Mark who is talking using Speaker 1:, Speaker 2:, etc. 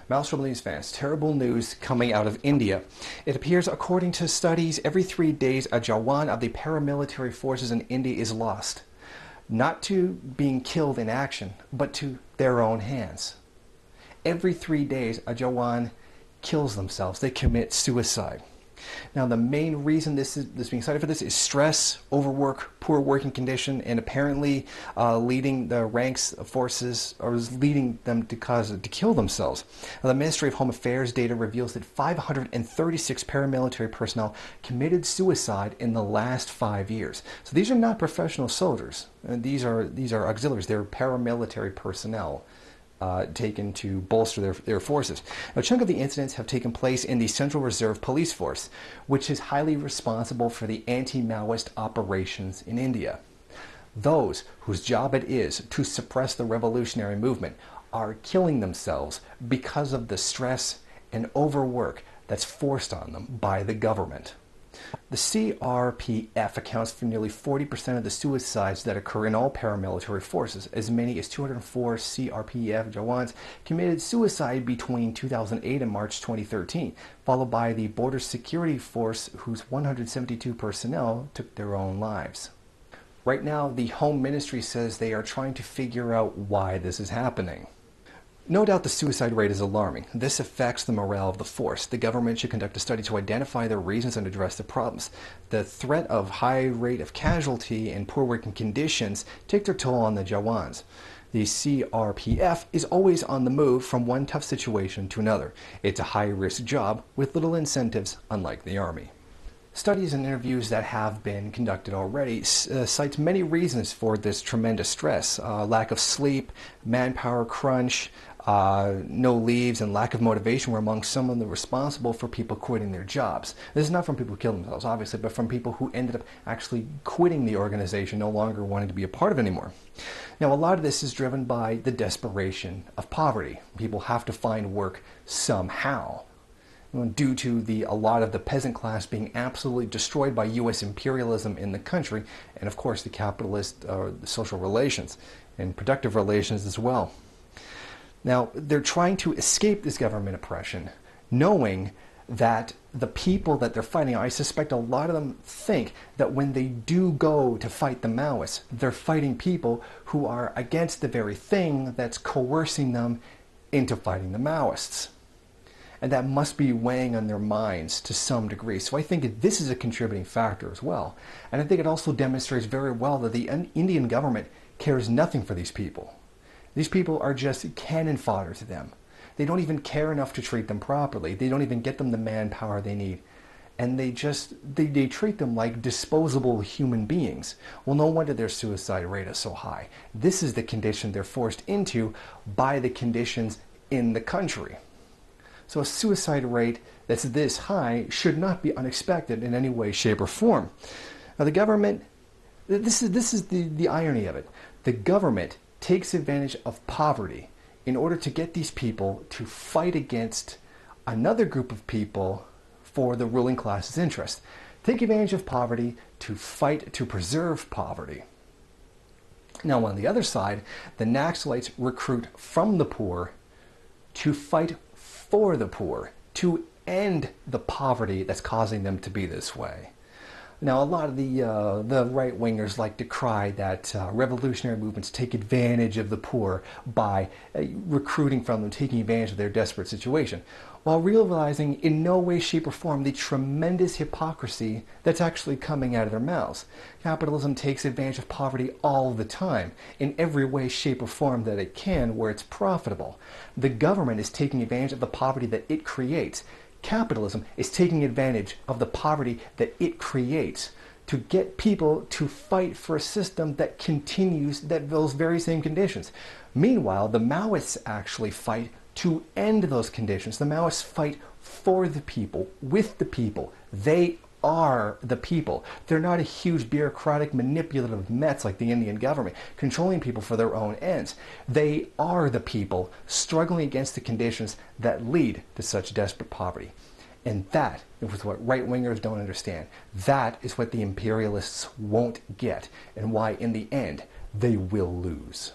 Speaker 1: Mouse Rebel News fans, terrible news coming out of India. It appears, according to studies, every 3 days a Jawan of the paramilitary forces in India is lost. Not to being killed in action, but to their own hands. Every 3 days a Jawan kills themselves. They commit suicide. Now, the main reason this being cited for this is stress, overwork, poor working condition, and apparently leading the ranks of forces, or leading them to kill themselves. Now, the Ministry of Home Affairs data reveals that 536 paramilitary personnel committed suicide in the last 5 years. So these are not professional soldiers. These are auxiliaries. They're paramilitary personnel. Taken to bolster their forces. Now, a chunk of the incidents have taken place in the Central Reserve Police Force, which is highly responsible for the anti-Maoist operations in India. Those whose job it is to suppress the revolutionary movement are killing themselves because of the stress and overwork that's forced on them by the government. The CRPF accounts for nearly 40% of the suicides that occur in all paramilitary forces. As many as 204 CRPF Jawans committed suicide between 2008 and March 2013, followed by the Border Security Force, whose 172 personnel took their own lives. Right now, the Home Ministry says they are trying to figure out why this is happening. No doubt the suicide rate is alarming. This affects the morale of the force. The government should conduct a study to identify the reasons and address the problems. The threat of high rate of casualty and poor working conditions take their toll on the Jawans. The CRPF is always on the move from one tough situation to another. It's a high-risk job with little incentives, unlike the Army. Studies and interviews that have been conducted already cite many reasons for this tremendous stress. Lack of sleep, manpower crunch, no leaves, and lack of motivation were among some of the responsible for people quitting their jobs. This is not from people who killed themselves, obviously, but from people who ended up actually quitting the organization, no longer wanting to be a part of it anymore. Now, a lot of this is driven by the desperation of poverty. People have to find work somehow. Due to a lot of the peasant class being absolutely destroyed by U.S. imperialism in the country, and of course the capitalist social relations and productive relations as well. Now, they're trying to escape this government oppression, knowing that the people that they're fighting, I suspect a lot of them think that when they do go to fight the Maoists, they're fighting people who are against the very thing that's coercing them into fighting the Maoists. And that must be weighing on their minds to some degree. So I think this is a contributing factor as well. And I think it also demonstrates very well that the Indian government cares nothing for these people. These people are just cannon fodder to them. They don't even care enough to treat them properly. They don't even get them the manpower they need. And they treat them like disposable human beings. Well, no wonder their suicide rate is so high. This is the condition they're forced into by the conditions in the country. So a suicide rate that's this high should not be unexpected in any way, shape, or form. Now, the government, this is the irony of it. The government takes advantage of poverty in order to get these people to fight against another group of people for the ruling class's interest. Take advantage of poverty to fight to preserve poverty. Now, on the other side, the Naxalites recruit from the poor to fight for the poor, to end the poverty that's causing them to be this way. Now, a lot of the right-wingers like to cry that revolutionary movements take advantage of the poor by recruiting from them, taking advantage of their desperate situation, while realizing in no way, shape, or form the tremendous hypocrisy that's actually coming out of their mouths. Capitalism takes advantage of poverty all the time, in every way, shape, or form that it can, where it's profitable. The government is taking advantage of the poverty that it creates. Capitalism is taking advantage of the poverty that it creates to get people to fight for a system that continues those very same conditions. Meanwhile, the Maoists actually fight to end those conditions. The Maoists fight for the people, with the people. They are the people. They're not a huge bureaucratic manipulative mess like the Indian government, controlling people for their own ends. They are the people struggling against the conditions that lead to such desperate poverty. And that is what right-wingers don't understand. That is what the imperialists won't get, and why in the end they will lose.